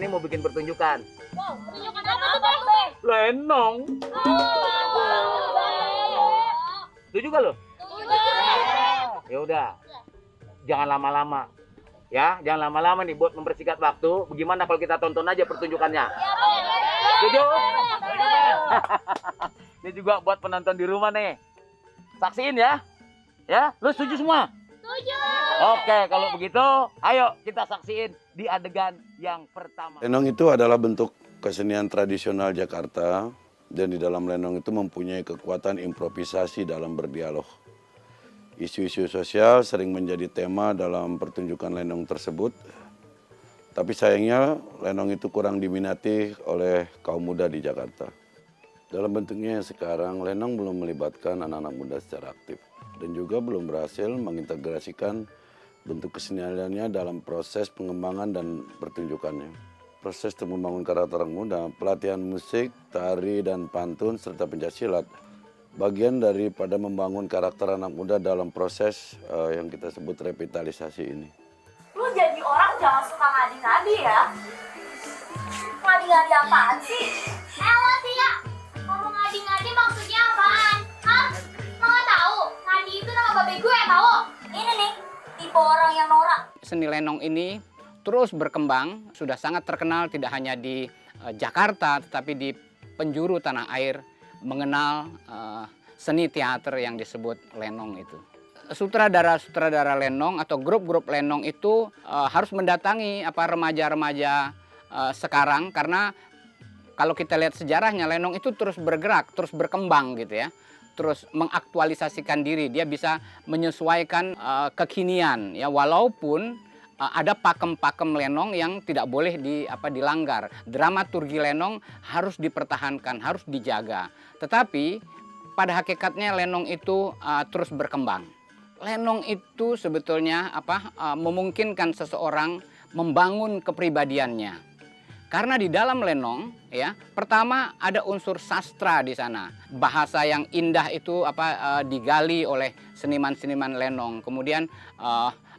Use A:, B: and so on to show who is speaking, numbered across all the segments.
A: ini mau bikin pertunjukan.
B: Wow, pertunjukan apa tuh?
A: Lenong. Setuju gak lo? Ya udah, jangan lama-lama. Ya, jangan lama-lama nih buat mempersingkat waktu. Bagaimana kalau kita tonton aja pertunjukannya? Setuju? Ini juga buat penonton di rumah nih. Saksiin ya. Ya, lu setuju semua?
B: Setuju.
A: Oke, kalau begitu, ayo kita saksiin di adegan yang pertama.
C: Lenong itu adalah bentuk kesenian tradisional Jakarta, dan di dalam lenong itu mempunyai kekuatan improvisasi dalam berdialog. Isu-isu sosial sering menjadi tema dalam pertunjukan lenong tersebut, tapi sayangnya lenong itu kurang diminati oleh kaum muda di Jakarta. Dalam bentuknya yang sekarang, lenong belum melibatkan anak-anak muda secara aktif dan juga belum berhasil mengintegrasikan bentuk keseniannya dalam proses pengembangan dan pertunjukannya. Proses untuk membangun karakter anak muda, pelatihan musik, tari, dan pantun, serta pencaksilat, bagian daripada membangun karakter anak muda dalam proses yang kita sebut revitalisasi ini.
D: Lu jadi orang jangan suka ngadi-ngadi ya. Ngadi-ngadi apaan sih?
B: Elah Tia, ngomong ngadi-ngadi maksudnya apaan? Hah? Lo nggak tahu? Ngadi itu nama babe gue, tahu?
D: Ini nih, tipe orang yang norak.
E: Seni lenong ini terus berkembang, sudah sangat terkenal tidak hanya di Jakarta tetapi di penjuru tanah air mengenal seni teater yang disebut lenong itu. Sutradara-sutradara lenong atau grup-grup lenong itu harus mendatangi remaja-remaja sekarang, karena kalau kita lihat sejarahnya lenong itu terus bergerak, terus berkembang gitu ya. Terus mengaktualisasikan diri, dia bisa menyesuaikan kekinian ya, walaupun ada pakem-pakem lenong yang tidak boleh dilanggar. Dramaturgi lenong harus dipertahankan, harus dijaga. Tetapi pada hakikatnya lenong itu terus berkembang. Lenong itu sebetulnya memungkinkan seseorang membangun kepribadiannya. Karena di dalam lenong ya, pertama ada unsur sastra di sana. Bahasa yang indah itu digali oleh seniman-seniman lenong. Kemudian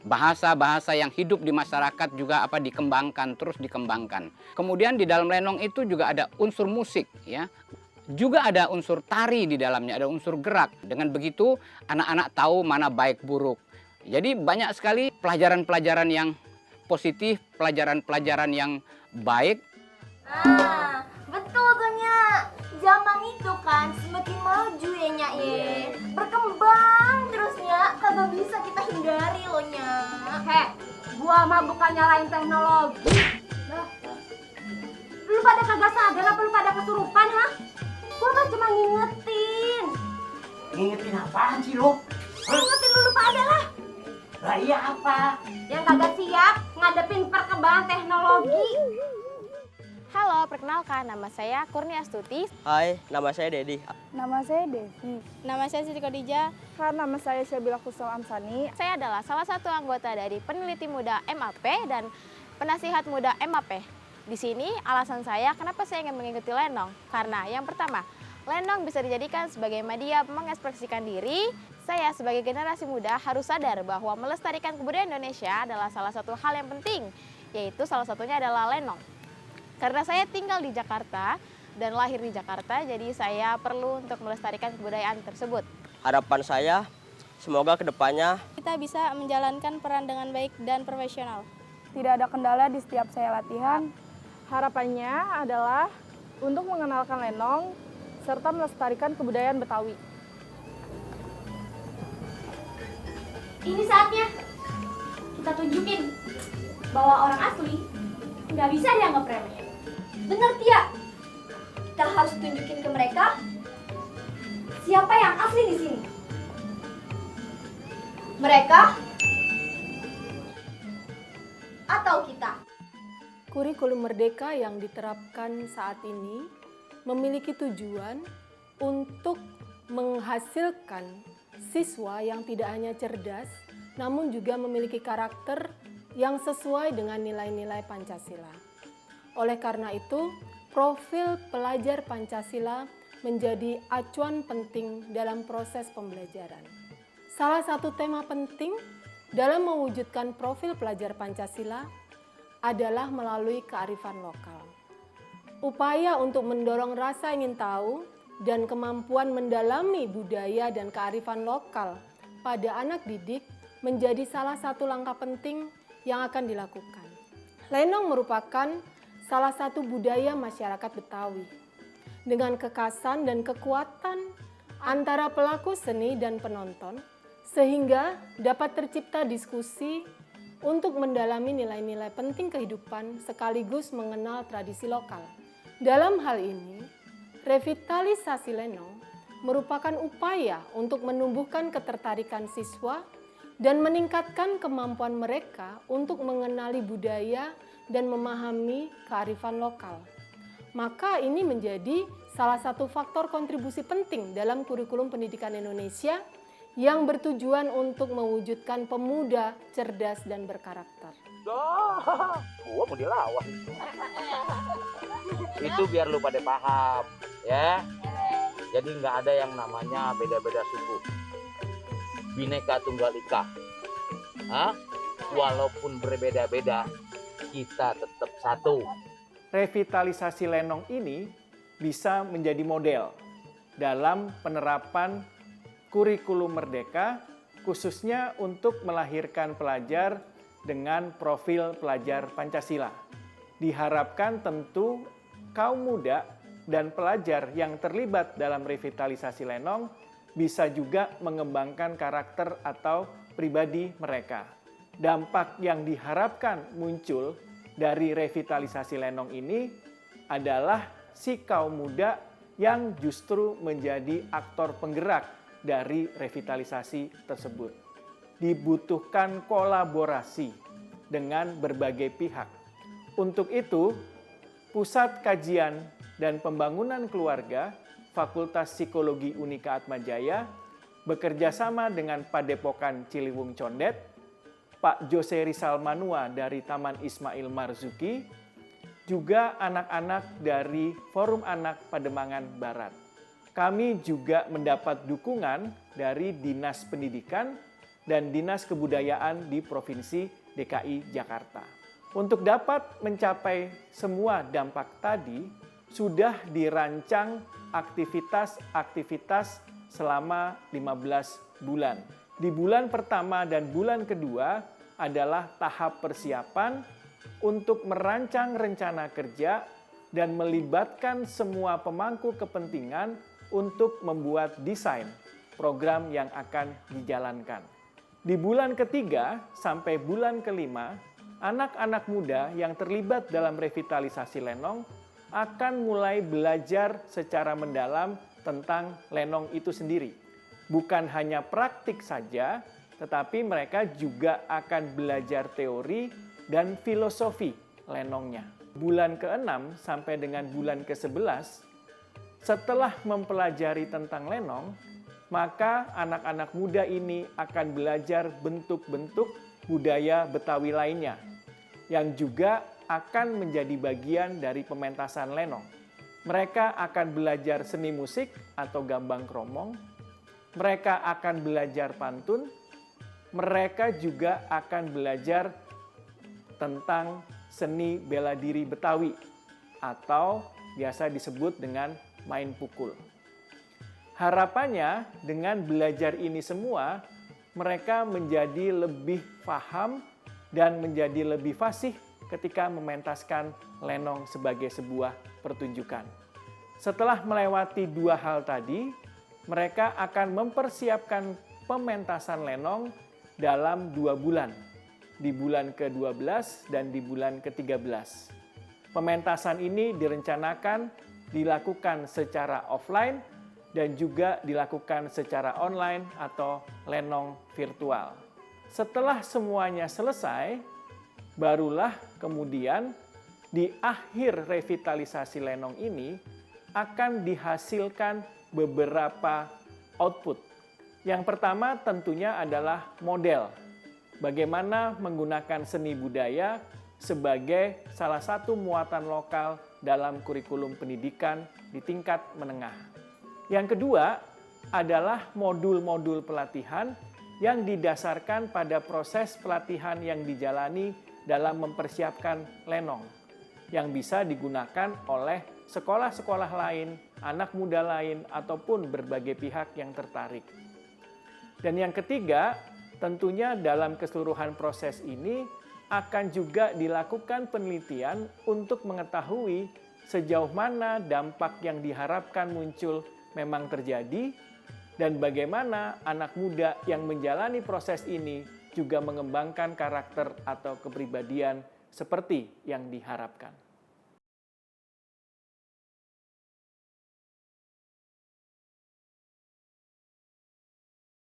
E: bahasa-bahasa yang hidup di masyarakat juga dikembangkan, terus dikembangkan. Kemudian di dalam lenong itu juga ada unsur musik ya. Juga ada unsur tari di dalamnya, ada unsur gerak. Dengan begitu anak-anak tahu mana baik buruk. Jadi banyak sekali pelajaran-pelajaran yang positif, pelajaran-pelajaran yang baik.
D: Nah, betul tuh Nya. Zaman itu kan semakin maju ya Nya ya. Berkembang terus Nya, kagak bisa kita hindari loh Nya.
F: Gua mah bukan nyalain teknologi. Lu pada kagak sadar apa lu pada kesurupan, ha? Gua mah cuma ngingetin.
A: Ngingetin apaan sih lo?
F: Ngingetin lu pada lah.
A: Lah iya apa?
F: Yang kagak siap ngadepin perkembangan teknologi.
G: Halo, perkenalkan nama saya Kurnia Astuti.
H: Hai, nama saya Dedi.
I: Nama saya Devi.
G: Nama saya Siti Khadijah.
I: Nama saya Syabila Kusum Amsani.
G: Saya adalah salah satu anggota dari peneliti muda MAP dan penasihat muda MAP. Di sini alasan saya kenapa saya ingin mengikuti lenong. Karena yang pertama, lenong bisa dijadikan sebagai media mengekspresikan diri. Saya sebagai generasi muda harus sadar bahwa melestarikan kebudayaan Indonesia adalah salah satu hal yang penting, yaitu salah satunya adalah lenong. Karena saya tinggal di Jakarta dan lahir di Jakarta, jadi saya perlu untuk melestarikan kebudayaan tersebut.
H: Harapan saya, semoga kedepannya
G: Kita bisa menjalankan peran dengan baik dan profesional.
I: Tidak ada kendala di setiap saya latihan. Harapannya adalah untuk mengenalkan lenong serta melestarikan kebudayaan Betawi.
B: Ini saatnya kita tunjukin bahwa orang asli nggak bisa dianggap remeh.
D: Bener Tia. Kita harus tunjukin ke mereka siapa yang asli di sini. Mereka atau kita.
J: Kurikulum Merdeka yang diterapkan saat ini memiliki tujuan untuk menghasilkan siswa yang tidak hanya cerdas, namun juga memiliki karakter yang sesuai dengan nilai-nilai Pancasila. Oleh karena itu, profil pelajar Pancasila menjadi acuan penting dalam proses pembelajaran. Salah satu tema penting dalam mewujudkan profil pelajar Pancasila adalah melalui kearifan lokal. Upaya untuk mendorong rasa ingin tahu dan kemampuan mendalami budaya dan kearifan lokal pada anak didik menjadi salah satu langkah penting yang akan dilakukan. Lenong merupakan salah satu budaya masyarakat Betawi dengan kekhasan dan kekuatan antara pelaku seni dan penonton, sehingga dapat tercipta diskusi untuk mendalami nilai-nilai penting kehidupan sekaligus mengenal tradisi lokal. Dalam hal ini, revitalisasi lenong merupakan upaya untuk menumbuhkan ketertarikan siswa dan meningkatkan kemampuan mereka untuk mengenali budaya dan memahami kearifan lokal. Maka ini menjadi salah satu faktor kontribusi penting dalam kurikulum pendidikan Indonesia yang bertujuan untuk mewujudkan pemuda cerdas dan berkarakter.
A: Gua mau dilawan. Itu biar lu pada paham, ya. Jadi nggak ada yang namanya beda-beda suku. Bineka Tunggal Ika. Walaupun berbeda-beda, kita tetap satu.
K: Revitalisasi lenong ini bisa menjadi model dalam penerapan kurikulum merdeka, khususnya untuk melahirkan pelajar dengan profil pelajar Pancasila. Diharapkan tentu kaum muda dan pelajar yang terlibat dalam revitalisasi lenong bisa juga mengembangkan karakter atau pribadi mereka. Dampak yang diharapkan muncul dari revitalisasi lenong ini adalah si kaum muda yang justru menjadi aktor penggerak dari revitalisasi tersebut. Dibutuhkan kolaborasi dengan berbagai pihak. Untuk itu, Pusat Kajian dan Pembangunan Keluarga Fakultas Psikologi Unika Atmajaya bekerja sama dengan Padepokan Ciliwung Condet, Pak Jose Rizal Manua dari Taman Ismail Marzuki, juga anak-anak dari Forum Anak Pademangan Barat. Kami juga mendapat dukungan dari Dinas Pendidikan dan Dinas Kebudayaan di Provinsi DKI Jakarta. Untuk dapat mencapai semua dampak tadi, sudah dirancang aktivitas-aktivitas selama 15 bulan. Di bulan pertama dan bulan kedua adalah tahap persiapan untuk merancang rencana kerja dan melibatkan semua pemangku kepentingan untuk membuat desain program yang akan dijalankan. Di bulan ketiga sampai bulan kelima, anak-anak muda yang terlibat dalam revitalisasi lenong akan mulai belajar secara mendalam tentang lenong itu sendiri. Bukan hanya praktik saja, tetapi mereka juga akan belajar teori dan filosofi lenongnya. Bulan ke-6 sampai dengan bulan ke-11, setelah mempelajari tentang lenong, maka anak-anak muda ini akan belajar bentuk-bentuk budaya Betawi lainnya, yang juga akan menjadi bagian dari pementasan lenong. Mereka akan belajar seni musik atau gambang kromong, mereka akan belajar pantun, mereka juga akan belajar tentang seni bela diri Betawi atau biasa disebut dengan main pukul. Harapannya dengan belajar ini semua, mereka menjadi lebih paham dan menjadi lebih fasih ketika mementaskan lenong sebagai sebuah pertunjukan. Setelah melewati dua hal tadi, mereka akan mempersiapkan pementasan lenong dalam 2 bulan, di bulan ke-12 dan di bulan ke-13. Pementasan ini direncanakan dilakukan secara offline dan juga dilakukan secara online atau lenong virtual. Setelah semuanya selesai, barulah kemudian di akhir revitalisasi lenong ini akan dihasilkan beberapa output. Yang pertama tentunya adalah model. Bagaimana menggunakan seni budaya sebagai salah satu muatan lokal dalam kurikulum pendidikan di tingkat menengah. Yang kedua adalah modul-modul pelatihan yang didasarkan pada proses pelatihan yang dijalani dalam mempersiapkan lenong yang bisa digunakan oleh sekolah-sekolah lain, anak muda lain, ataupun berbagai pihak yang tertarik. Dan yang ketiga, tentunya dalam keseluruhan proses ini akan juga dilakukan penelitian untuk mengetahui sejauh mana dampak yang diharapkan muncul memang terjadi dan bagaimana anak muda yang menjalani proses ini juga mengembangkan karakter atau kepribadian seperti yang diharapkan.